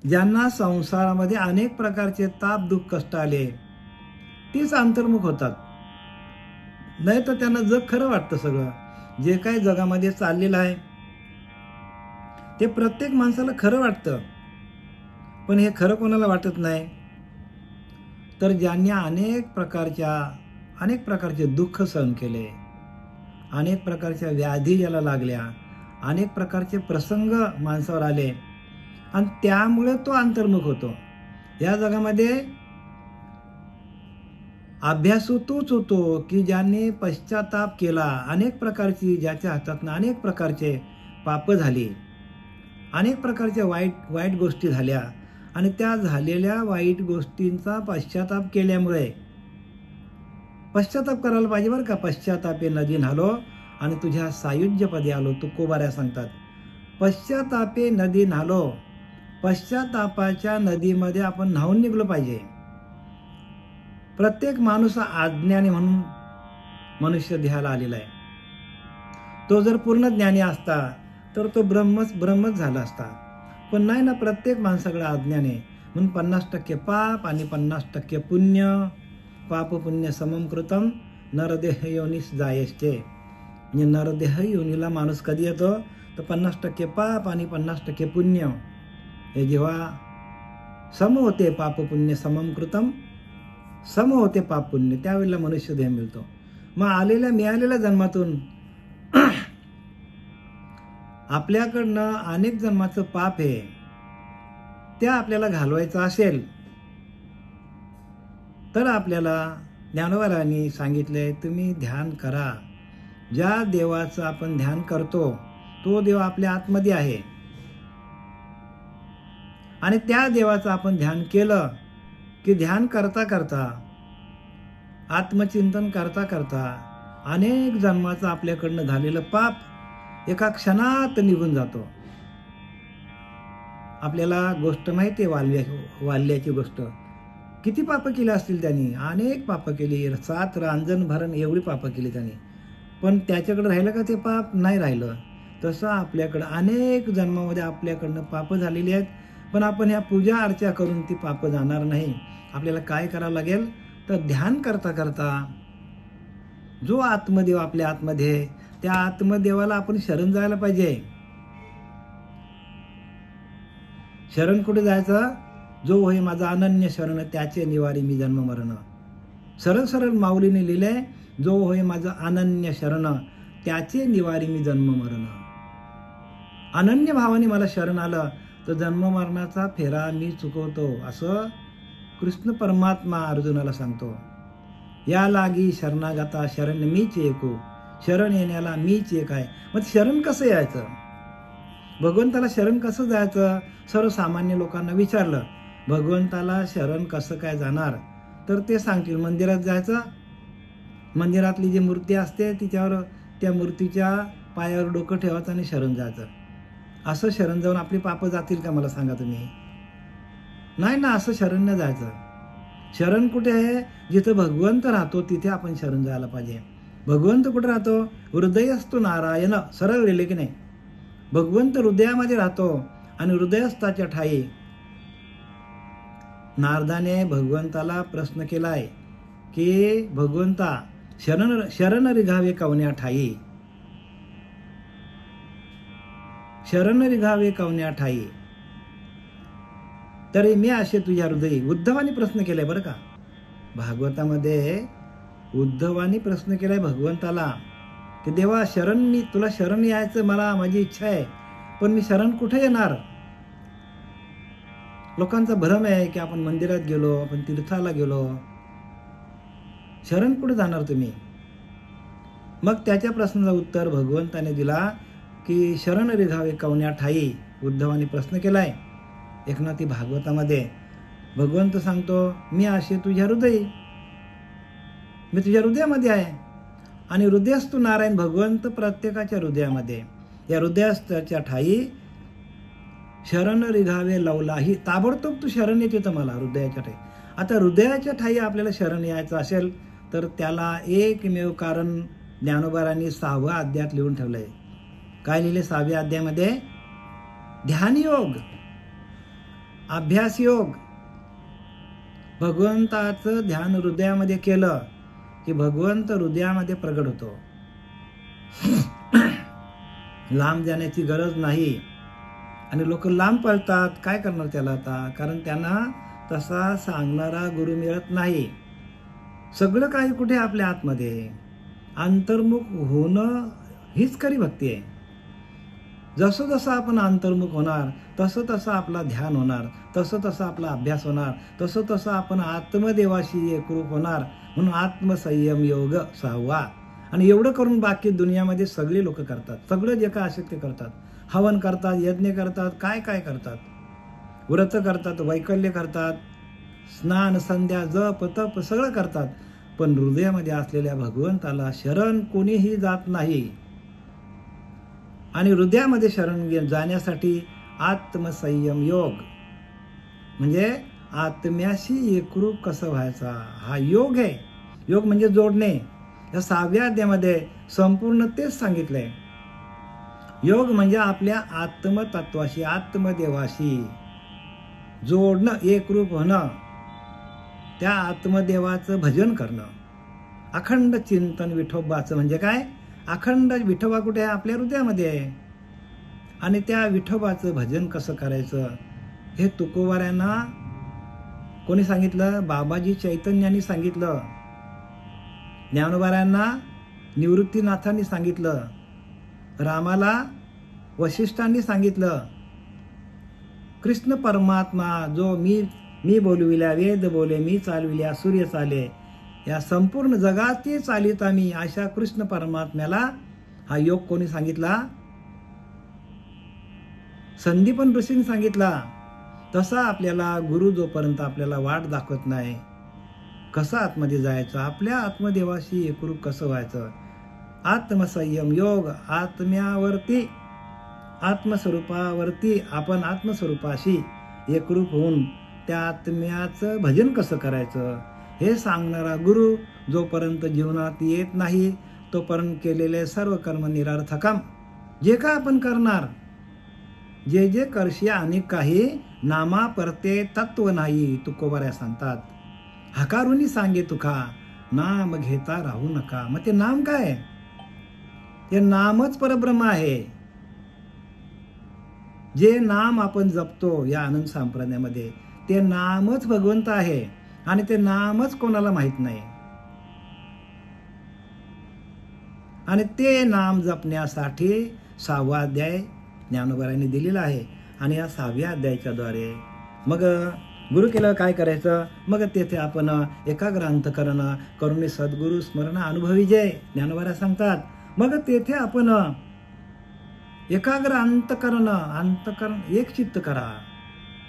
ज्यांना संसारामध्ये अनेक प्रकारचे ताप दुःख कष्ट आले तीच अंतर्मुख होतात. नाही तर त्यांना जग खरं वाटतं. सगळं जे काही जगामध्ये चाललेलं आहे ते प्रत्येक माणसाला खरं वाटतं, पण हे खरं कोणाला वाटत नाही. तर ज्यांनी अनेक प्रकारचे दुःख सहन केले, अनेक प्रकारच्या व्याधी ज्याला लागल्या, अनेक प्रकारचे प्रसंग माणसावर आले आणि त्यामुळे तो अंतर्मुख होतो. या जगामध्ये अभ्यासू तोच होतो की ज्यांनी पश्चाताप केला. अनेक प्रकारची ज्याच्या हातातून अनेक प्रकारचे पाप झाली, अनेक प्रकारच्या वाईट गोष्टी झाल्या आणि त्या झालेल्या वाईट गोष्टींचा पश्चाताप केल्यामुळे, पश्चाताप करायला पाहिजे बरं का. पश्चातापे नदी न्हालो आणि तुझ्या सायुज्यपदी आलो, तुकोबाऱ्या सांगतात. पश्चातापे नदी न्हालो, पश्चातापाच्या नदीमध्ये आपण न्हावून निघलो पाहिजे. प्रत्येक माणूस अज्ञानी म्हणून मनुष्य देहाला आलेला आहे. तो जर पूर्ण ज्ञानी असता तर तो ब्रह्मच झाला असता, पण नाही ना. प्रत्येक माणसाकडे अज्ञान आहे म्हणून 50% पाप आणि 50% पुण्य. पाप पुण्य समम कृतम नरदेह योनीस जायश्चे. म्हणजे नरदेह योनीला माणूस कधी येतो तर 50% पाप आणि 50% पुण्य. हे जेव्हा सम होते पाप पुण्य समम कृतम, सम होते पाप पुण्य, त्यावेळेला मनुष्य देह मिळतो. मग मिळालेल्या जन्मातून आपल्याकडनं अनेक जन्माचं पाप आहे त्या आपल्याला घालवायचं असेल तर आपल्याला ज्ञानोबारांनी सांगितलंय, तुम्ही ध्यान करा. ज्या देवाचं आपण ध्यान करतो तो देव आपल्या आतमध्ये आहे आणि त्या देवाचं आपण ध्यान केलं की ध्यान करता करता, आत्मचिंतन करता करता अनेक जन्माचं आपल्याकडनं झालेलं पाप एका क्षणात निघून जातो. आपल्याला गोष्ट माहिती आहे, वाल्याची गोष्ट. किती पापं केली असतील त्यांनी, अनेक पापं केली, 7 रांजण भरण एवढी पापं केली त्यांनी, पण त्याच्याकडे राहिलं का ते पाप? नाही राहिलं. तसं आपल्याकडं अनेक जन्मामध्ये आपल्याकडनं पापं झालेली आहेत, पण आपण ह्या पूजा अर्चा करून ती पापं जाणार नाही. आपल्याला काय करावं लागेल तर ध्यान करता करता जो आत्मदेव आपल्या आतमध्ये, त्या आत्मदेवाला आपण शरण जायला पाहिजे. शरण कुठे जायचं? जो होय माझा अनन्य शरण त्याचे निवारी मी जन्म मरण. सरळ सरळ माऊलीने लिहिले, जो होय माझा अनन्य शरण त्याचे निवारी मी जन्म मरण. अनन्य भावाने मला शरण आलं तर जन्म मरणाचा फेरा मी चुकवतो, असं कृष्ण परमात्मा अर्जुनाला सांगतो. या लागी शरणागता शरण मीच एकू, शरण येण्याला मीच एक आहे. मग शरण कसं यायचं? भगवंताला शरण कसं जायचं? सर्वसामान्य लोकांना विचारलं, भगवंताला शरण कसं काय जाणार? तर ते सांगतील, मंदिरात जायचं, मंदिरातली जी मूर्ती असते तिच्यावर, त्या मूर्तीच्या पायावर डोकं ठेवायचं आणि शरण जायचं. असं शरण जाऊन आपली पापं जातील का? मला सांगा तुम्ही. नाही ना, असं शरण नाही जायचं. शरण कुठे आहे? जिथं भगवंत राहतो तिथे आपण शरण जायला पाहिजे. भगवंत कुठे राहतो? हृदयस्थो नारायण. सरळ लिहिले की नाही? भगवंत हृदयामध्ये राहतो आणि हृदयस्थाच्या ठाई नारदाने भगवंताला प्रश्न केलाय की भगवंता शरण रिघावे कवन्या ठाई, शरण रिघावे कवन्या ठाई, तरी मी असे तुझ्या हृदयी. उद्धवानी प्रश्न केलाय बरं का. भागवतामध्ये उद्धवानी प्रश्न केलाय भगवंताला की देवा, मी तुला शरण यायचं, मला माझी इच्छा आहे, पण मी शरण कुठे येणार? लोकांचा भ्रम आहे की आपण मंदिरात गेलो, आपण तीर्थाला गेलो, शरण कुठे जाणार तुम्ही? मग त्याच्या प्रश्नाचं उत्तर भगवंताने दिला की शरण रिघावे कवन्या ठाई. उद्धवानी प्रश्न केलाय एकनाथी भागवतामध्ये. भगवंत सांगतो, मी असे तुझ्या हृदयी, मी तुझ्या हृदयामध्ये आहे. आणि हृदयस्थो नारायण, भगवंत प्रत्येकाच्या हृदयामध्ये. या हृदयस्थाच्या ठाई शरण रिघावे लवलाही, ताबडतोब तू शरण येते तर मला हृदयाच्या ठाई. आता हृदयाच्या ठाई आपल्याला शरण यायचं असेल तर त्याला एकमेव कारण ज्ञानोबारांनी 6व्या अध्यायात लिहून ठेवलंय. काय लिहिले 6व्या अध्यायामध्ये? ध्यानयोग. अभ्यास योग, भगवंताचं ध्यान हृदयामध्ये केलं की भगवंत हृदयामध्ये प्रगट होतो. लांब जाण्याची गरज नाही. आणि लोक लांब पळतात, काय करणार त्याला आता? कारण त्यांना तसा सांगणारा गुरु मिळत नाही. सगळं काही कुठे आपल्या आतमध्ये. अंतर्मुख होणं हीच खरी भक्ती आहे. जसं जसं आपण अंतर्मुख होणार तसं तसं आपला ध्यान होणार, तसं तसं आपला अभ्यास होणार, तसं तसं आपण आत्मदेवाशी एकरूप होणार. म्हणून आत्मसंयम योग 6. आणि एवढं करून बाकी दुनियामध्ये सगळे लोक करतात. सगळं जे काय असेल ते करतात. हवन करतात, यज्ञ करतात, काय काय करतात, व्रत करतात, वैकल्य करतात, स्नान संध्या जप तप सगळं करतात. पण हृदयामध्ये असलेल्या भगवंताला शरण कोणीही जात नाही. आणि हृदयामध्ये शरण जाण्यासाठी आत्मसंयम योग म्हणजे आत्म्याशी एकरूप कसं व्हायचा हा योग आहे. योग म्हणजे जोडणे. या 6व्या अध्यायामध्ये संपूर्ण तेच सांगितलंय. योग म्हणजे आपल्या आत्मतत्वाशी, आत्मदेवाशी जोडणं, एकरूप होणं, त्या आत्मदेवाचं भजन करणं. अखंड चिंतन विठोबाचं म्हणजे काय? अखंड विठोबा कुठे आहे? आपल्या हृदयामध्ये आहे. आणि त्या विठोबाचं भजन कसं करायचं हे तुकोबाऱ्यांना कोणी सांगितलं? बाबाजी चैतन्यांनी सांगितलं. ज्ञानोबाऱ्यांना निवृत्तीनाथांनी सांगितलं. रामाला वशिष्ठांनी सांगितलं. कृष्ण परमात्मा जो मी बोलविल्या वेद बोले, मी चालविल्या सूर्य चाले, या संपूर्ण जगाती चालित आम्ही, अशा कृष्ण परमात्म्याला हा योग कोणी सांगितला? संदीपन ऋषींनी सांगितला. तसा आपल्याला गुरु जोपर्यंत आपल्याला वाट दाखवत नाही, कसं आतमध्ये जायचं, आपल्या आत्मदेवाशी एकरूप कसं व्हायचं. आत्मसंयम योग, आत्म्यावरती, आत्मस्वरूपावरती आपण आत्मस्वरूपाशी एकरूप होऊन त्या आत्म्याचं भजन कसं करायचं हे सांगणारा गुरु जोपर्यंत जीवनात येत नाही तोपर्यंत केलेले सर्व कर्म निरर्थकम. जे काय आपण करणार, जे जे करशी आणि काही नामा परते तत्व नाही, तुकोबाऱ्या सांगतात. हकारुनी सांगे तुका, नाम घेता राहू नका. मग ते नाम काय? ते नामच परब्रह्म आहे. जे नाम आपण जपतो या आनंद संप्रदायामध्ये ते नामच भगवंत आहे. आणि ते नामच कोणाला माहित नाही. आणि ते नाम जपण्यासाठी 6वा अध्याय ज्ञानोबारांनी दिलेला आहे. आणि या 6व्या अध्यायाच्या द्वारे मग गुरु केलं काय करायचं? मग तेथे आपण एकाग्र अंतकरण करून सद्गुरु स्मरण अनुभवी जय ज्ञानोबारा सांगतात. मग तेथे आपण एकाग्र अंतकरण एक चित्त करा,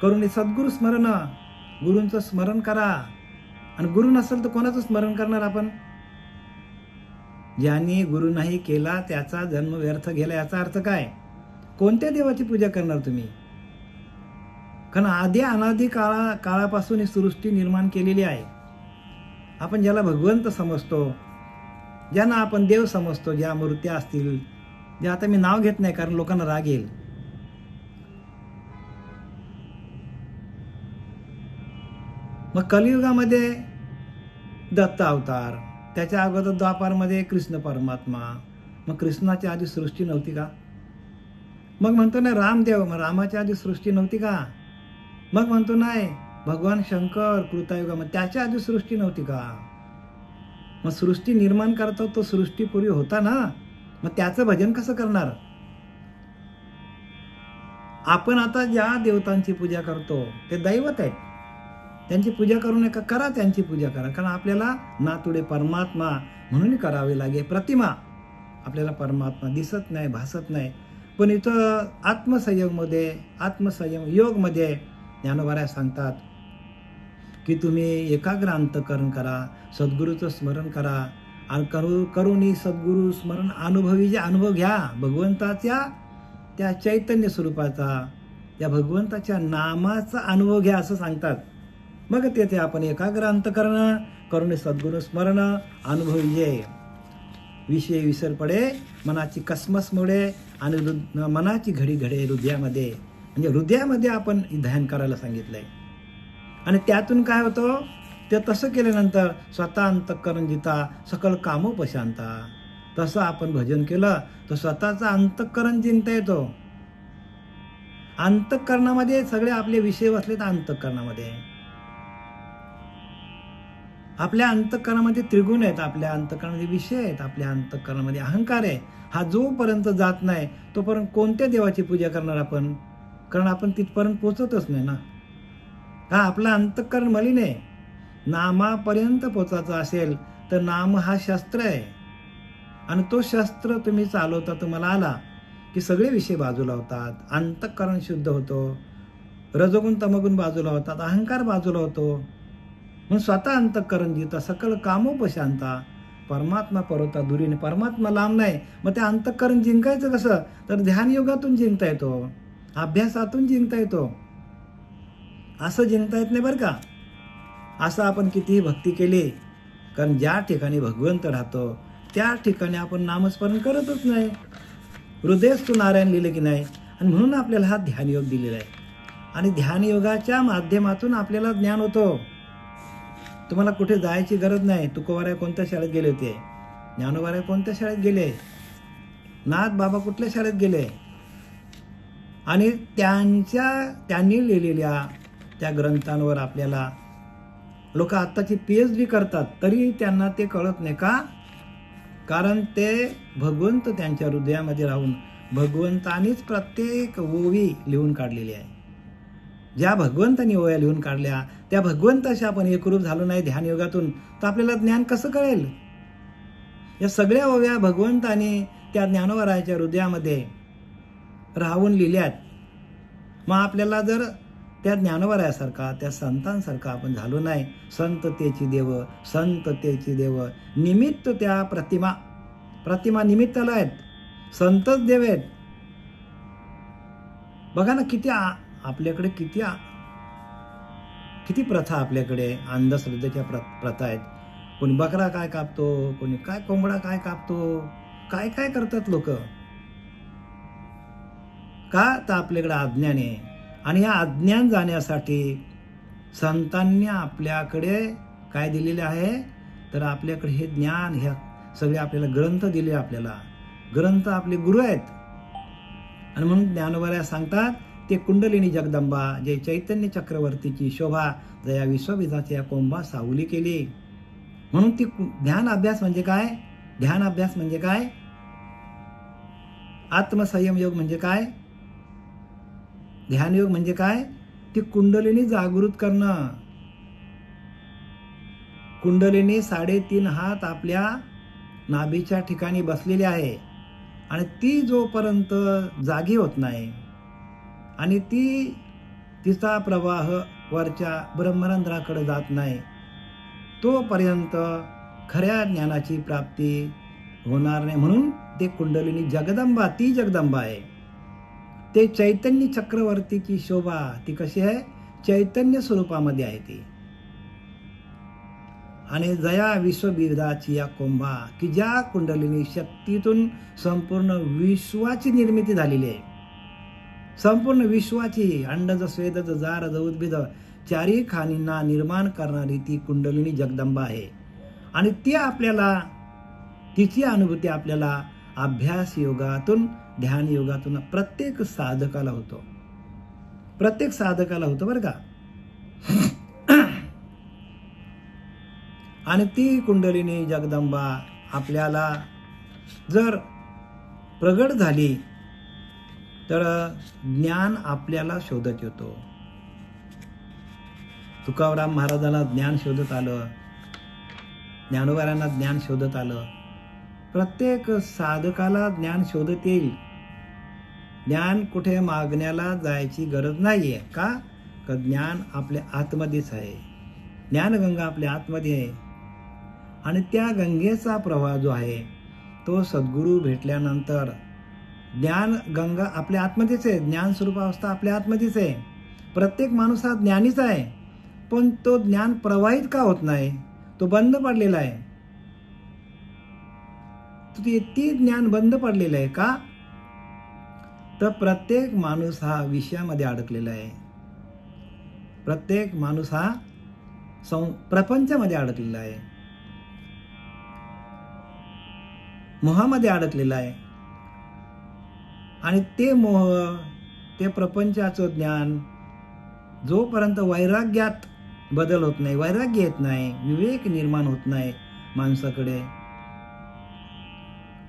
करून सद्गुरु स्मरण, गुरूंचं स्मरण करा. आणि गुरु नसेल तर कोणाचं स्मरण करणार आपण? ज्यांनी गुरु नाही केला त्याचा जन्म व्यर्थ गेला. याचा अर्थ काय? कोणत्या देवाची पूजा करणार तुम्ही? कारण आधी अनादी काळापासून ही सृष्टी निर्माण केलेली आहे. आपण ज्याला भगवंत समजतो, ज्यांना आपण देव समजतो, ज्या मूर्त्या असतील, जे आता मी नाव घेत नाही कारण लोकांना राग येईल. मग कलियुगामध्ये दत्त अवतार, त्याच्या अगोदर द्वापारमध्ये कृष्ण परमात्मा. मग कृष्णाच्या आधी सृष्टी नव्हती का? मग म्हणतो ना रामदेव, मग रामाच्या आधी सृष्टी नव्हती का? मग म्हणतो नाही भगवान शंकर कृतायुगामध्ये, त्याच्या आधी सृष्टी नव्हती का? मग सृष्टी निर्माण करतो तो सृष्टीपूर्वी होता ना. मग त्याचं भजन कसं करणार? आपण आता ज्या देवतांची पूजा करतो ते दैवत आहे, त्यांची पूजा करू नका, करा त्यांची पूजा करा. कारण आपल्याला नातुडे परमात्मा म्हणून करावे लागेल. प्रतिमा आपल्याला परमात्मा दिसत नाही, भासत नाही. पण इथं आत्मसंयम योगमध्ये ज्ञानोबाऱ्या सांगतात की तुम्ही एकाग्र अंतकरण करा, सद्गुरूचं स्मरण करा. आणि करून सद्गुरू स्मरण अनुभवी जे अनुभव घ्या भगवंताच्या त्या चैतन्य स्वरूपाचा, त्या भगवंताच्या नामाचा अनुभव घ्या असं सांगतात. मग तेथे आपण एकाग्र अंतकरण करून सद्गुरू स्मरण अनुभवी जे विषय विसर पडे, मनाची कसमस मोडे आणि मनाची घडी घडे हृदयामध्ये. म्हणजे हृदयामध्ये आपण ध्यान करायला सांगितलंय. आणि त्यातून काय होतं, ते तसं केल्यानंतर स्वतः अंतःकरण जिता सकल कामोपशांता. तसं आपण भजन केलं तर स्वतःचं अंतःकरण जिंकता येतो. अंतःकरणामध्ये सगळे आपले विषय बसले तर अंतःकरणामध्ये आपल्या अंतःकरणामध्ये त्रिगुण आहेत, आपल्या अंतःकरणामध्ये विषय आहेत, आपल्या अंतःकरणामध्ये अहंकार आहे. हा जोपर्यंत जात नाही तोपर्यंत कोणत्या देवाची पूजा करणार आपण? कारण आपण तिथपर्यंत पोचतच नाही ना. हा आपला अंतःकरण मलिन आहे. नामापर्यंत पोचायचं असेल तर नाम हा शस्त्र आहे. आणि तो शस्त्र तुम्ही चालवता तुम्हाला आला की सगळे विषय बाजूला होतात, अंतःकरण शुद्ध होतो, रजोगुण तमोगुण बाजूला होतात, अहंकार बाजूला होतो. म्हणून स्वतः अंतःकरण जिता सकल कामोपशांता. परमात्मा पर्वता दुरीने, परमात्मा लांब नाही. मग ते अंतःकरण जिंकायचं कसं? तर ध्यानयोगातून जिंकता येतो, अभ्यासातून जिंकता येतो. असं जिंकता येत नाही बरं का. असं आपण कितीही भक्ती केली, कारण ज्या ठिकाणी भगवंत राहतो त्या ठिकाणी आपण नामस्मरण करतच नाही. हृदयस्थू नारायण लिहिले की नाही. आणि म्हणून आपल्याला हा ध्यानयोग दिलेला आहे. आणि ध्यानयोगाच्या माध्यमातून आपल्याला ज्ञान होतो. तुम्हाला कुठे जायची गरज नाही. तुकोबाराय कोणत्या शाळेत गेले होते? ज्ञानोबाराय कोणत्या शाळेत गेले? नाथ बाबा कुठल्या शाळेत गेले? आणि त्यांनी लिहिलेल्या त्या ग्रंथांवर आपल्याला लोक आत्ताची PhD करतात तरी त्यांना ते कळत नाही. का? कारण ते भगवंत त्यांच्या हृदयामध्ये राहून भगवंतानीच प्रत्येक ओवी लिहून काढलेली आहे. ज्या भगवंतानी ओव्या लिहून काढल्या त्या भगवंताशी आपण एकरूप झालो नाही ध्यानयोगातून तर आपल्याला ज्ञान कसं कळेल? या सगळ्या ओव्या भगवंताने त्या ज्ञानोबारायाच्या हृदयामध्ये राहून लिहिल्यात. मग आपल्याला जर त्या ज्ञानोबारायासारखा त्या संतांसारखा आपण झालो नाही, संततेची देव निमित्त त्या प्रतिमा निमित्ताला आहेत, संतच देव आहेत. बघा ना किती आपल्याकडे किती प्रथा, आपल्याकडे अंधश्रद्धेच्या प्रथा आहेत. कोणी बकरा काय कापतो, कोणी काय कोंबडा काय कापतो, काय काय करतात लोक. का? तर आपल्याकडे अज्ञान आहे. आणि या अज्ञान जाण्यासाठी संतांनी आपल्याकडे काय दिलेले आहे? तर आपल्याकडे हे ज्ञान, ह्या सगळे आपल्याला ग्रंथ दिले. आपल्याला ग्रंथ आपले गुरु आहेत. आणि म्हणून ज्ञानोबाराया सांगतात ते कुंडलिनी जगदंबा जे चैतन्य चक्रवर्तीची शोभा जया विश्वविधाची या कोंबा सावली केली. म्हणून ती ध्यान अभ्यास म्हणजे काय? ध्यान अभ्यास म्हणजे काय? आत्मसंयम योग म्हणजे काय? ध्यानयोग म्हणजे काय? ती कुंडलिनी जागृत करणं. कुंडलिनी 3.5 हात आपल्या नाभीच्या ठिकाणी बसलेली आहे. आणि ती जोपर्यंत जागी होत नाही आणि तिचा प्रवाह वरच्या ब्रह्मरंध्राकडे जात नाही तोपर्यंत खऱ्या ज्ञानाची प्राप्ती होणार नाही. म्हणून ते कुंडलिनी जगदंबा, ती जगदंबा आहे. ते चैतन्य चक्रवर्तीची शोभा ती कशी आहे? चैतन्य स्वरूपामध्ये आहे ती. आणि जया विश्वविधाची या कोंभा की ज्या कुंडलिनी शक्तीतून संपूर्ण विश्वाची निर्मिती झालेली आहे. संपूर्ण विश्वाची अंडज स्वेदज जारज उद्भिद चारी खाणींना निर्माण करणारी ती कुंडलिनी जगदंबा आहे. आणि ती आपल्याला, तिची अनुभूती आपल्याला अभ्यास योगातून, ध्यान योगातून प्रत्येक साधकाला होतो. प्रत्येक साधकाला होतो बरं का. आणि ती कुंडलिनी जगदंबा आपल्याला जर प्रगट झाली तर ज्ञान आपल्याला शोधत येतो. तुकाराम महाराजांना ज्ञान शोधत आलं, ज्ञानोबारायांना ज्ञान शोधत आलं. प्रत्येक साधकाला ज्ञान शोधत येईल. ज्ञान कुठे मागण्याला जायची गरज नाहीये. का? तर ज्ञान आपल्या आतमध्येच आहे. ज्ञानगंगा आपल्या आतमध्ये आहे. आणि त्या गंगेचा प्रवाह जो आहे तो सद्गुरू भेटल्यानंतर ज्ञान गंगा आपल्या आतमध्येच आहे. ज्ञान स्वरूपावस्था आपल्या आतमध्येच आहे. प्रत्येक माणूस हा ज्ञानीच आहे. पण तो ज्ञान प्रवाहित का होत नाही? तो बंद पडलेला आहे. ती ज्ञान बंद पडलेलं आहे. का? तर प्रत्येक माणूस हा विषयामध्ये अडकलेला आहे. प्रत्येक माणूस हा प्रपंचामध्ये अडकलेला आहे, मोहामध्ये अडकलेला आहे. आणि ते मोह, ते प्रपंचाचं ज्ञान जोपर्यंत वैराग्यात बदल होत नाही, वैराग्य येत नाही, विवेक निर्माण होत नाही माणसाकडे,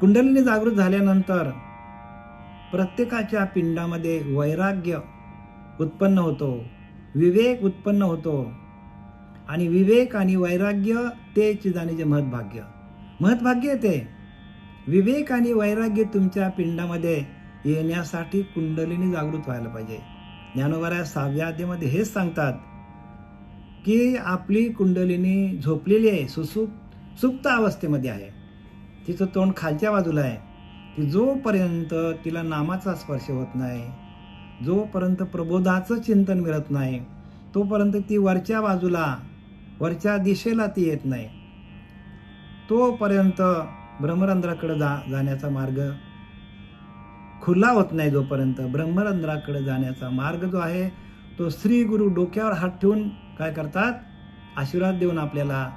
कुंडलिनी जागृत झाल्यानंतर प्रत्येकाच्या पिंडामध्ये वैराग्य उत्पन्न होतो, विवेक उत्पन्न होतो. आणि विवेक आणि वैराग्य तेच जाणीचे महत्भाग्य. महत्भाग्य ते विवेक आणि वैराग्य तुमच्या पिंडामध्ये येण्यासाठी कुंडलिनी जागृत व्हायला पाहिजे. ज्ञानोबा 6व्या अध्यायामध्ये हेच सांगतात की आपली कुंडलिनी झोपलेली आहे, सुप्त अवस्थेमध्ये आहे. तिचं तोंड खालच्या बाजूला आहे. ती जोपर्यंत तिला नामाचा स्पर्श होत नाही, जोपर्यंत प्रबोधाचं चिंतन मिळत नाही, तोपर्यंत ती वरच्या बाजूला, वरच्या दिशेला ती येत नाही. तोपर्यंत ब्रह्मरंध्राकडे जाण्याचा मार्ग खुला होत नाही. जोपर्यंत ब्रह्मरंध्राकडे जाण्याचा मार्ग जो आहे तो श्री गुरु डोक्यावर हात ठेवून काय करतात, आशीर्वाद देऊन आपल्याला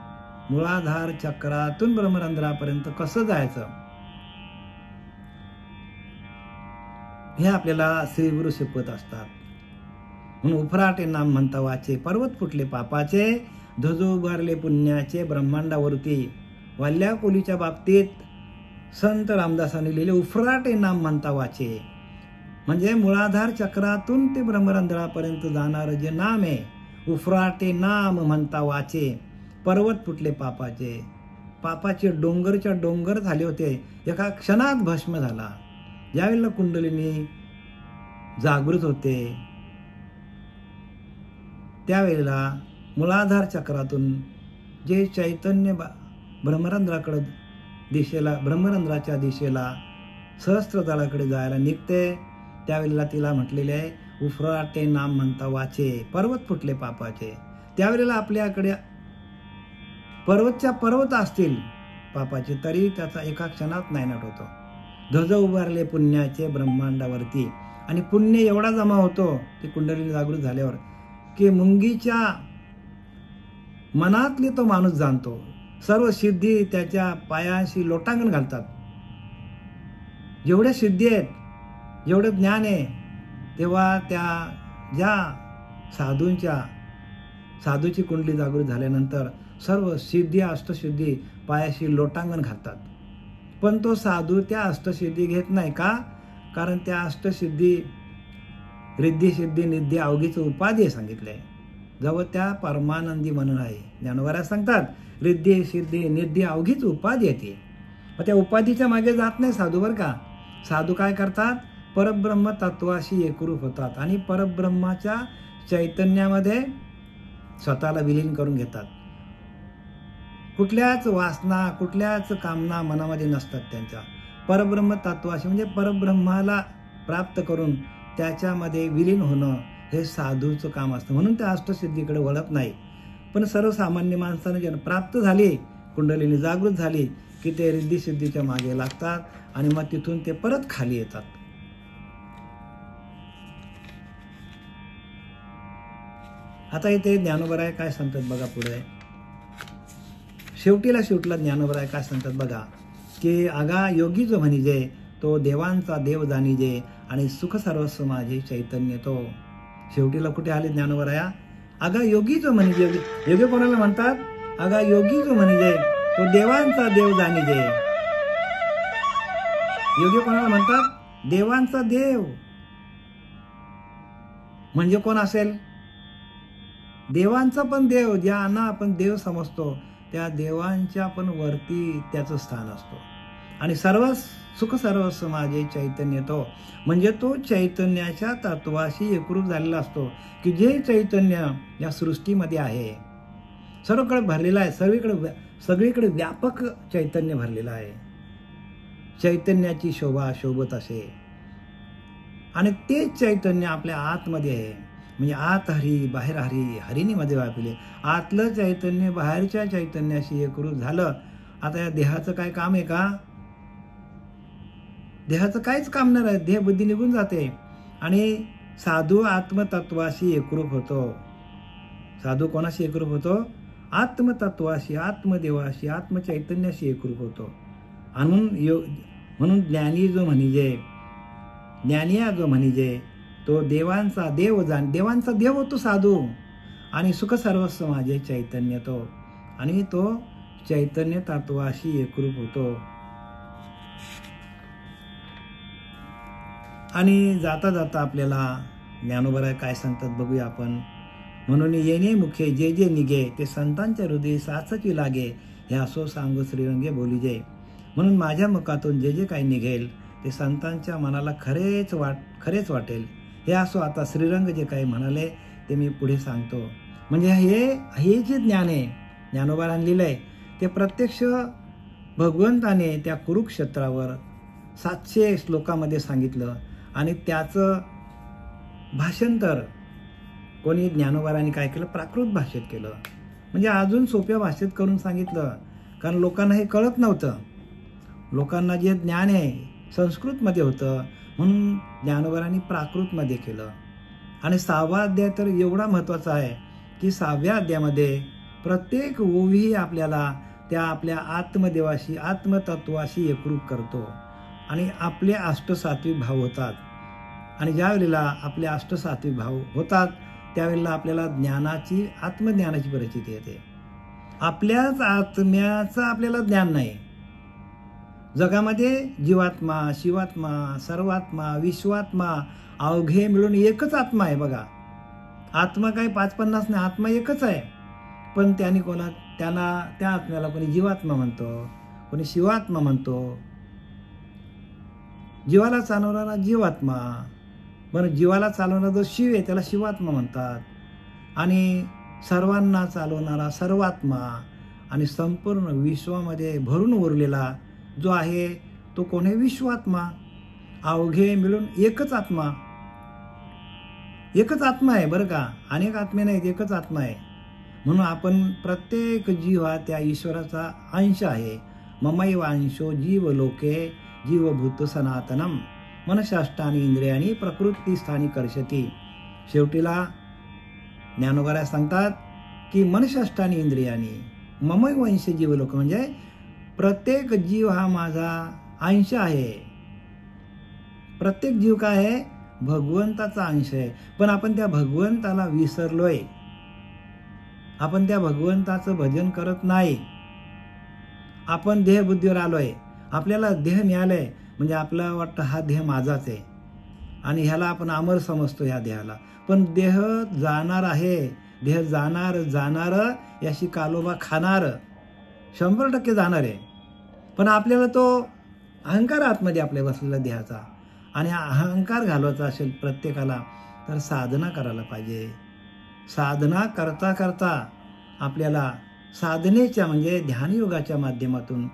मूलाधार चक्रातून ब्रह्मरंध्रापर्यंत कसं जायचं हे आपल्याला श्री गुरु शिकवत असतात. म्हणून उफराटे नाम म्हणता वाचे, पर्वत फुटले पापाचे, ध्वज उभारले पुण्याचे ब्रह्मांडावरती. वाल्या कोलीच्या बाबतीत संत रामदासांनी लिहिले उफराटे नाम म्हणता वाचे, म्हणजे मूलाधार चक्रातून ते ब्रह्मरंध्रापर्यंत जाणारं जे नाम आहे, उफराटे नाम म्हणता वाचे, पर्वत फुटले पापाचे. पापाचे डोंगरच्या डोंगर झाले होते, एका क्षणात भस्म झाला. ज्यावेळेला कुंडलिनी जागृत होते त्यावेळेला मूलाधार चक्रातून जे चैतन्य ब्रह्मरंध्राकडे दिशेला, ब्रह्मरंध्राच्या दिशेला सहस्त्रतळाकडे जायला निघते, त्यावेळेला तिला म्हटलेले आहे उफराटे नाम म्हणता वाचे, पर्वत फुटले पापाचे. त्यावेळेला आपल्याकडे पर्वतच्या पर्वत असतील पापाचे, तरी त्याचा एका क्षणात नायनाट होतो. ध्वज उभारले पुण्याचे ब्रह्मांडावरती. आणि पुण्य एवढा जमा होतो ती कुंडलिनी जागृत झाल्यावर की मुंगीच्या मनातली तो माणूस जाणतो. सर्व सिद्धी त्याच्या पायाशी लोटांगण घालतात. जेवढ्या सिद्धी आहेत, जेवढं ज्ञान आहे, तेव्हा त्या ज्या साधूची कुंडली जागृत झाल्यानंतर सर्व सिद्धी अष्टसिद्धी पायाशी लोटांगण घालतात. पण तो साधू त्या अष्टसिद्धी घेत नाही का? कारण त्या अष्टसिद्धी रिद्धी सिद्धी निद्धी अवघीचं उपाधी सांगितलंय, जवळ त्या परमानंदी म्हणून आहे. ज्ञानोबा सांगतात रिद्धी सिद्धी निद्धी अवघीच उपाधी येते. मग त्या उपाधीच्या मागे जात नाही साधू बरं का. साधू काय करतात, परब्रह्म तत्वाशी एकरूप होतात आणि परब्रह्माच्या चैतन्यामध्ये स्वतःला विलीन करून घेतात. कुठल्याच वासना, कुठल्याच कामना मनामध्ये नसतात त्यांच्या. परब्रह्म तत्वाशी म्हणजे परब्रह्माला प्राप्त करून त्याच्यामध्ये विलीन होणं हे साधूचं काम असतं. म्हणून त्या अष्टसिद्धीकडे वळत नाही. पण सर्वसामान्य माणसाने ज्यांना प्राप्त झाली, कुंडलिनी जागृत झाली की ते रिद्धी सिद्धीच्या मागे लागतात आणि मग तिथून ते परत खाली येतात. आता इथे ज्ञानोबराय काय सांगतात बघा पुढे. शेवटीला ज्ञानोबराय काय सांगतात बघा की आगा योगी जो म्हणिजे तो देवांचा देव जाणीजे आणि सुख सर्वस्व माझे चैतन्य तो. शेवटीला कुठे आले ज्ञानोबराया, आगा योगी जो म्हणिजे. योगी कोणाला म्हणतात? आगा योगी जो म्हणिजे तो देवांचा देव जाणीजे. योगी कोणाला म्हणतात? देवांचा देव. म्हणजे कोण असेल? देवांचा पण देव, ज्यांना आपण देव समजतो त्या देवांच्या पण वरती त्याचं स्थान असतो. आणि सुख सर्वस्व माझे चैतन्य तो, म्हणजे तो चैतन्याच्या तत्वाशी एकरूप झालेला असतो की जे चैतन्य या सृष्टीमध्ये आहे, सर्वकडे भरलेला आहे, सगळीकडे व्यापक चैतन्य भरलेलं आहे. चैतन्याची शोभा शोभत असे आणि तेच चैतन्य आपल्या आतमध्ये आहे. म्हणजे आत हरी बाहेर हरी, हरिणी मध्ये व्यापले. आतलं चैतन्य बाहेरच्या चैतन्याशी एकरूप झालं. आता या देहाचं काय काम आहे का? देहाचं काहीच काम नाही राहत, देह बुद्धी निघून जाते आणि साधू आत्मतत्वाशी एकरूप होतो. साधू कोणाशी एकरूप होतो? आत्मतत्वाशी, आत्मदेवाशी, आत्मचैतन्याशी एकरूप होतो. म्हणून ज्ञानी जो म्हणिजे तो देवांचा देव होतो साधू आणि सुख सर्वस्व माझे चैतन्य तो, आणि तो चैतन्य तत्वाशी एकरूप होतो. आणि जाता जाता आपल्याला ज्ञानोबा काय सांगतात बघूया आपण. म्हणून येणे मुखे जे जे निघे ते संतांच्या हृदय साचची लागे, हे असो सांगू श्रीरंगे बोलीजे. म्हणून माझ्या मुखातून जे जे काही निघेल ते संतांच्या मनाला खरेच वाटेल. हे असो आता श्रीरंग जे काही म्हणाले ते मी पुढे सांगतो. म्हणजे हे जे ज्ञान आहे, ज्ञानोबाने लिहिलंय ते प्रत्यक्ष भगवंताने त्या कुरुक्षेत्रावर 700 श्लोकामध्ये सांगितलं आणि त्याचं भाषांतर कोणी ज्ञानोबारांनी काय केलं? प्राकृत भाषेत केलं. म्हणजे अजून सोप्या भाषेत करून सांगितलं, कारण लोकांना हे कळत नव्हतं. लोकांना जे ज्ञान आहे संस्कृतमध्ये होतं, म्हणून ज्ञानोबारांनी प्राकृतमध्ये केलं. आणि 6वा अध्याय तर एवढा महत्त्वाचा आहे की 6व्या अध्यायामध्ये प्रत्येक ओवी आपल्याला त्या आपल्या आत्मदेवाशी, आत्मतत्वाशी एकरूप करतो आणि आपले अष्टसात्विक भाव होतात. आणि ज्या वेळेला आपले अष्टसात्विक भाव होतात त्यावेळेला आपल्याला आत्मज्ञानाची परिस्थिती येते. आपल्याच आत्म्याचं आपल्याला ज्ञान नाही. जगामध्ये जीवात्मा, शिवात्मा, सर्वात्मा, विश्वात्मा अवघे मिळून एकच आत्मा आहे बघा. आत्मा काही 5-50 नाही, आत्मा एकच आहे. पण त्या आत्म्याला कोणी जीवात्मा म्हणतो, कोणी शिवात्मा म्हणतो. जीवाला चालवणारा जीवात्मा, बरं जीवाला चालवणारा जो शिव आहे त्याला शिवात्मा म्हणतात. आणि सर्वांना चालवणारा सर्वात्मा आणि संपूर्ण विश्वामध्ये भरून उरलेला जो आहे तो कोण आहे? विश्वात्मा. अवघे मिळून एकच आत्मा आहे बरं का, अनेक आत्मे नाहीत, एकच आत्मा आहे. म्हणून आपण प्रत्येक जीव हा त्या ईश्वराचा अंश आहे. ममैव अंशो जीव लोके जीवभूत सनातनम मनशाष्टानी इंद्रियानी प्रकृती स्थानी कर्षती. शेवटीला ज्ञानोबा सांगतात की मनशाष्टानी इंद्रियानी ममैव अंश जीव लोक, म्हणजे प्रत्येक जीव हा माझा अंश आहे. प्रत्येक जीव काय आहे? भगवंताचा अंश आहे. पण आपण त्या भगवंताला विसरलोय. आपण त्या भगवंताचं भजन करत नाही. आपण देहबुद्धीवर आलोय. आपल्याला देह मिळालंय म्हणजे आपल्याला वाटतं हा देह माझाच आहे आणि ह्याला आपण अमर समजतो ह्या देहाला. पण देह जाणार आहे. देह जाणार याशी कालोबा खाणार 100% जाणार आहे. पण आपल्याला तो अहंकार आतमध्ये आपल्या बसलेला देहाचा, आणि अहंकार घालवायचा असेल प्रत्येकाला तर साधना करायला पाहिजे. साधना करता करता आपल्याला साधनेच्या म्हणजे ध्यानयोगाच्या माध्यमातून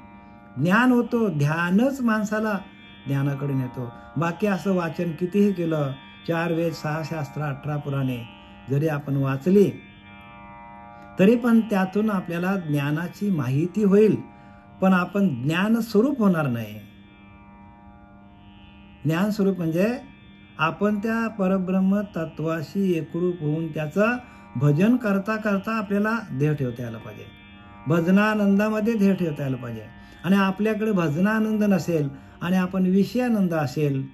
ज्ञान होतो. ध्यानच माणसाला ज्ञानाकडे नेतो. बाकी असं वाचन कितीही केलं, 4 वेद, 6 शास्त्र, 18 पुराणे जरी आपण वाचली तरी पण त्यातून आपल्याला ज्ञानाची माहिती होईल, पण आपण ज्ञान स्वरूप होणार नाही. ज्ञान स्वरूप म्हणजे आपण त्या परब्रह्म तत्वाशी एकरूप होऊन त्याचं भजन करता करता आपल्याला देह ठेवता यायला पाहिजे. भजनानंदामध्ये देह ठेवता यायला पाहिजे. आणि आपल्याकडे भजनानंद नसेल आणि आपण विषयानंद असेल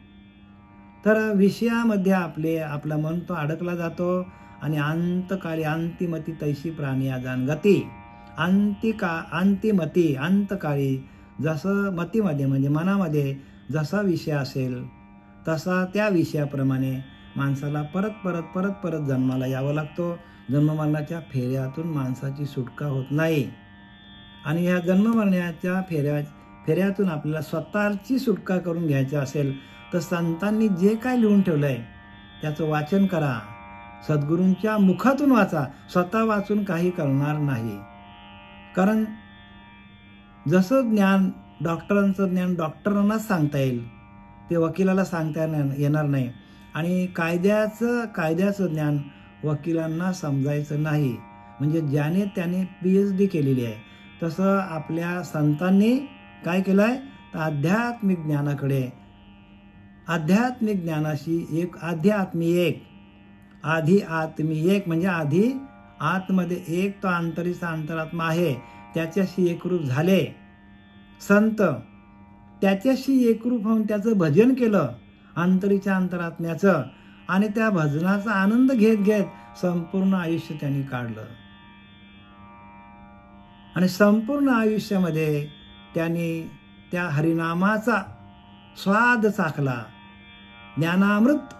तर विषयामध्ये आपला मन तो अडकला जातो आणि अंतकाळी अंतिमती तैशी प्राणी आजान गती. अंतकाळी जसं मतीमध्ये म्हणजे मनामध्ये जसा विषय असेल तसा त्या विषयाप्रमाणे माणसाला परत जन्माला यावं लागतो. जन्ममरणाच्या फेऱ्यातून माणसाची सुटका होत नाही. आणि या जन्ममरणाच्या फेऱ्यातून आपल्याला स्वतःची सुटका करून घ्यायची असेल तर संतांनी जे काय लिहून ठेवलंय त्याचं वाचन करा. सद्गुरूंच्या मुखातून वाचा. स्वतः वाचून काही करणार नाही. कारण जसं ज्ञान डॉक्टरांचं ज्ञान डॉक्टरांनाच सांगता येईल ते वकिलाला सांगता येणार नाही. आणि कायद्याचं ज्ञान वकिलांना समजायचं नाही. म्हणजे ज्याने त्याने PhD केलेली आहे तसं आपल्या संतांनी काय केलंय तर आध्यात्मिक ज्ञानाकडे आध्यात्मिक ज्ञानाशी एक आधी आत्मी एक म्हणजे आधी आतमध्ये एक तो अंतरीचा अंतरात्मा आहे, त्याच्याशी एकरूप झाले संत, त्याच्याशी एकरूप होऊन त्याचं भजन केलं अंतरीच्या अंतरात्म्याचं, आणि त्या भजनाचा आनंद घेत घेत संपूर्ण आयुष्य त्यांनी काढलं. आणि संपूर्ण आयुष्यामध्ये त्यांनी त्या हरिनामाचा स्वाद चाखला. ज्ञानामृत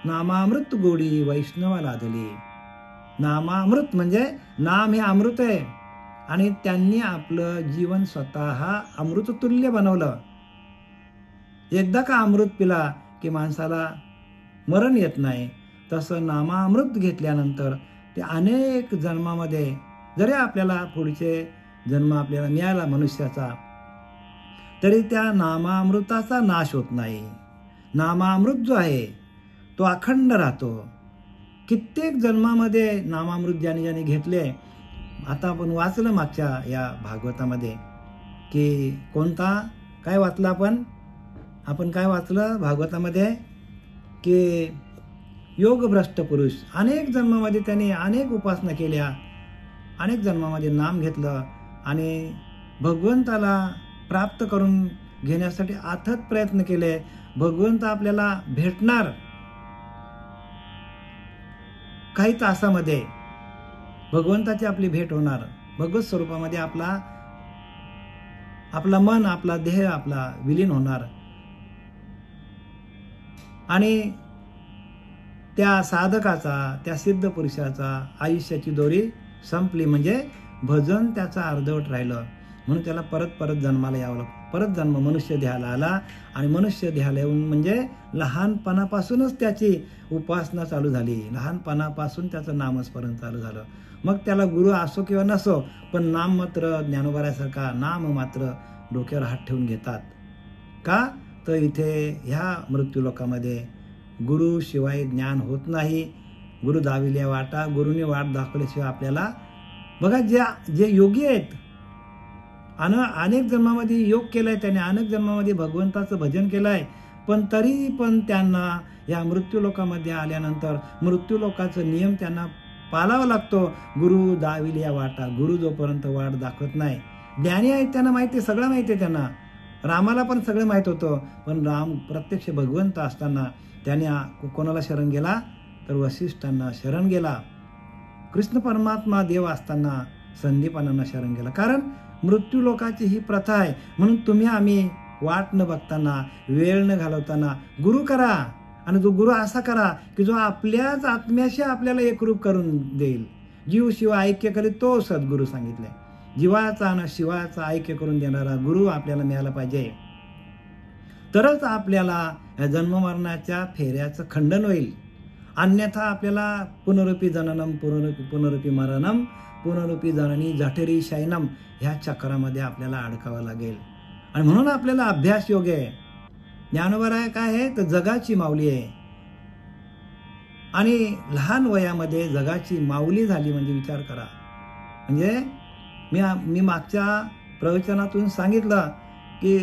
नामामृत गोडी वैष्णवा लादली. नामामृत म्हणजे नाम हे अमृत आहे, आणि त्यांनी आपलं जीवन स्वतः अमृततुल्य बनवलं. एकदा का अमृत पिला की माणसाला मरण येत नाही, तसं नामामृत घेतल्यानंतर ते अनेक जन्मामध्ये, जरी आपल्याला पुढचे जन्म आपल्याला मिळाला मनुष्याचा, तरी त्या नामामृताचा नाश होत नाही. नामामृत जो आहे तो अखंड राहतो. कित्येक जन्मामध्ये नामामृत ज्याने घेतले. आता आपण वाचलं मागच्या या भागवतामध्ये की कोणता काय वाचलं आपण काय वाचलं भागवतामध्ये की योगभ्रष्ट पुरुष अनेक जन्मामध्ये त्यांनी अनेक उपासना केल्या, अनेक जन्मामध्ये नाम घेतलं आणि भगवंताला प्राप्त करून घेण्यासाठी अथक प्रयत्न केले. भगवंत आपल्याला भेटणार काही तासामध्ये, भगवंताची आपली भेट होणार, भगवत स्वरूपामध्ये आपला मन, आपला देह आपला विलीन होणार. आणि त्या साधकाचा, त्या सिद्ध पुरुषाचा आयुष्याची दोरी संपली, म्हणजे भजन त्याचा अर्धवट राहिलं. म्हणून त्याला परत जन्माला यावं लागतं. परत जन्म मनुष्य देहाला आला, आणि मनुष्य देहाला येऊन म्हणजे लहानपणापासूनच त्याची उपासना चालू झाली, लहानपणापासून त्याचं नामस्मरण चालू झालं. मग त्याला गुरु असो किंवा नसो, पण नाम मात्र ज्ञानोबासारखा नाम मात्र डोक्यावर हात ठेवून घेतात. का तर इथे ह्या मृत्यूलोकामध्ये गुरु शिवाय ज्ञान होत नाही. गुरु दाविल्या वाटा, गुरुनी वाट दाखवल्याशिवाय आपल्याला, बघा जे योगी आहेत, अनेक जन्मामध्ये योग केलाय त्याने, अनेक जन्मामध्ये भगवंताचं भजन केलंय, पण तरी पण त्यांना या मृत्यूलोकामध्ये आल्यानंतर मृत्यूलोकाचा नियम त्यांना पाळावा लागतो. गुरु दाविल्या वाटा, गुरु जोपर्यंत वाट दाखवत नाही. ज्ञानी आहेत, त्यांना माहिती, सगळं माहिती आहे त्यांना. रामाला पण सगळं माहीत होतं, पण राम प्रत्यक्ष भगवंत असताना त्याने कोणाला शरण गेला तर वसिष्ठांना शरण गेला. कृष्ण परमात्मा देव असताना संदीपानांना शरण गेला. कारण मृत्यूलोकाची ही प्रथा आहे. म्हणून तुम्ही आम्ही वाट न बघताना, वेळ न घालवताना गुरु करा, आणि जो गुरु असा करा की जो आपल्याच आत्म्याशी आपल्याला एकरूप करून देईल. जीव शिव ऐक्य करीत तो सद्गुरू सांगितलंय. जीवाचा आणि शिवाचा ऐक्य करून देणारा गुरु आपल्याला मिळाला पाहिजे, तरच आपल्याला या जन्ममरणाच्या फेऱ्याचं खंडन होईल. अन्यथा आपल्याला पुनरुपी जननम पुनरुपी मरणम पुनरुपी जननी जठरी शयनम ह्या चक्रामध्ये आपल्याला अडकावं लागेल. आणि म्हणून आपल्याला अभ्यास योग आहे. ज्ञानोबा काय आहे तर जगाची माऊली आहे, आणि लहान वयामध्ये जगाची माऊली झाली म्हणजे विचार करा. म्हणजे मी मागच्या प्रवचनातून सांगितलं की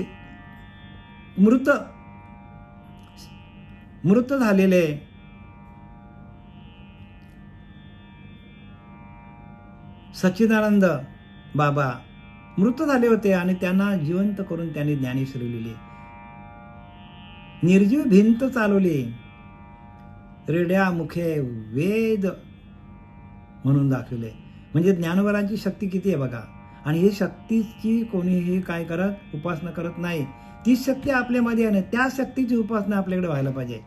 मृत झालेले सच्चिदानंद बाबा मृत झाले होते, आणि त्यांना जिवंत करून त्यांनी ज्ञानेश्वरी लिहिली. निर्जीव भिंत चालवली, रेड्या मुखे वेद म्हणून दाखवले. म्हणजे ज्ञानोबांची शक्ती किती आहे बघा. आणि ही शक्तीची कोणीही काय करत उपासना करत नाही. ती शक्ती आपल्यामध्ये आहे, त्या शक्तीची उपासना आपल्याकडे व्हायला पाहिजे.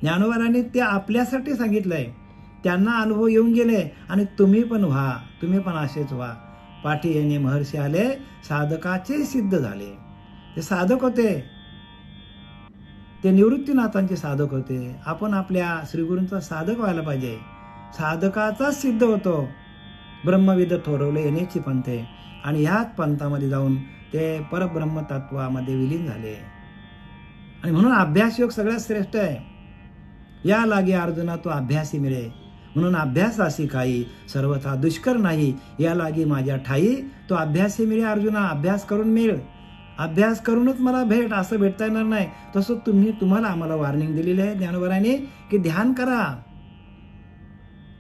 ज्ञानोबांनी ते आपल्यासाठी सांगितलंय, त्यांना अनुभव येऊन गेले, आणि तुम्ही पण व्हा, तुम्ही पण असेच व्हा. पाठी येणे महर्षी आले, साधकाचे सिद्ध झाले. ते साधक होते, ते निवृत्तीनाथांचे साधक होते. आपण आपल्या श्रीगुरूंचा साधक व्हायला पाहिजे. साधकाचाच सिद्ध होतो. ब्रह्मविद थोरवले येण्याची पंथे, आणि ह्याच पंथामध्ये जाऊन ते परब्रह्म तत्वामध्ये विलीन झाले. आणि म्हणून अभ्यास योग सगळ्यात श्रेष्ठ आहे. या लागे अर्जुना तो अभ्यासी मिळे, म्हणून अभ्यासासी काही सर्वथा दुष्कर नाही. या लागी माझ्या ठाई तो अभ्यासी मिळे अर्जुना, अभ्यास करून मिळ. अभ्यास करूनच मला भेट असं भेटता येणार नाही. तसं तुम्हाला आम्हाला वॉर्निंग दिलेली आहे ज्ञानोबराने की ध्यान करा.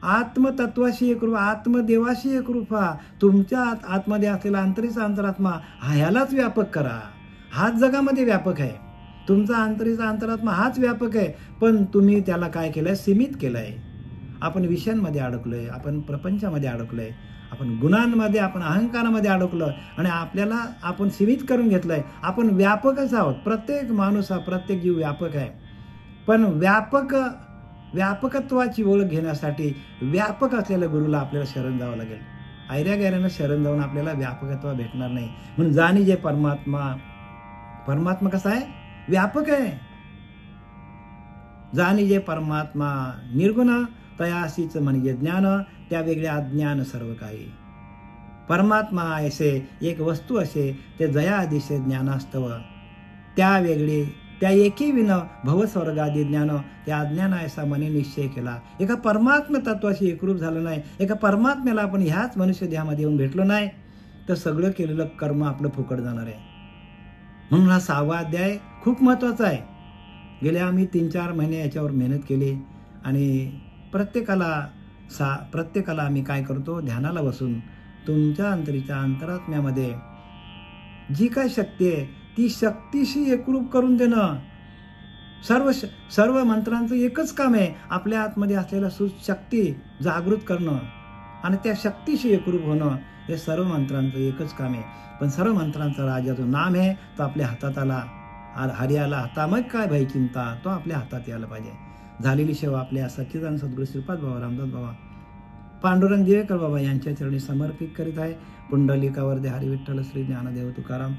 आत्मतत्वाशी एकरूप, आत्मदेवाशी एकरूप व्हा. तुमच्या आतमध्ये असलेला अंतरीचा अंतरात्मा ह्यालाच व्यापक करा. हाच जगामध्ये व्यापक आहे. तुमचा अंतरीचा अंतरात्मा हाच व्यापक आहे. पण तुम्ही त्याला काय केलंय? सीमित केलंय. आपण विषयांमध्ये अडकलोय, आपण प्रपंचामध्ये अडकलोय, आपण गुणांमध्ये, आपण अहंकारामध्ये अडकलो आणि आपल्याला आपण सीमित करून घेतलंय. आपण व्यापकच आहोत. प्रत्येक माणूस हा, प्रत्येक जीव व्यापक आहे. पण व्यापकत्वाची ओळख घेण्यासाठी व्यापक असलेल्या गुरुला आपल्याला शरण जावं लागेल. ऐऱ्या गैऱ्यानं शरण जाऊन आपल्याला व्यापकत्व भेटणार नाही. म्हणून जाणी जे परमात्मा कसा आहे? व्यापक आहे. जाणी जे परमात्मा निर्गुण तयासीच म्हणजे ज्ञान, त्या वेगळे अज्ञान सर्व काही. परमात्मा ऐसे एक वस्तू असे ते जया दिसे ज्ञानास्तव, त्या वेगळे त्या एकी विन भवस्वर्गादी ज्ञान, त्या अज्ञान ऐसा मने निश्चय केला. एका परमात्मा तत्वाशी एकरूप झालं नाही, एका परमात्म्याला आपण ह्याच मनुष्य देहामध्ये येऊन भेटलो नाही, तर सगळं केलेलं कर्म आपलं फुकट जाणार आहे. म्हणून हा 6वा अध्याय खूप महत्त्वाचा आहे. गेले आम्ही 3-4 महिने याच्यावर मेहनत केली आणि प्रत्येकाला आम्ही काय करतो? ध्यानाला बसून तुमच्या अंतरीच्या अंतरात्म्यामध्ये जी काय शक्ती आहे ती शक्तीशी एकरूप करून देणं. सर्व मंत्रांचं एकच काम आहे, आपल्या आतमध्ये असलेल्या शक्ती जागृत करणं आणि त्या शक्तीशी एकरूप होणं. हे सर्व मंत्रांचं एकच काम आहे. पण सर्व मंत्रांचा राजा जो नाम आहे तो आपल्या हातात आला. हरियाला हाता मग काय भाई चिंता, तो आपल्या हातात यायला पाहिजे. झालेली सेवा आपल्या सच्चिदानंद सद्गुरू श्रीपाद बाबा रामदास बाबा पांडुरंग दिवेकर बाबा यांच्या चरणी समर्पित करीत आहे. पुंडलिकावरदे हरी विठ्ठल श्री ज्ञानदेव तुकाराम.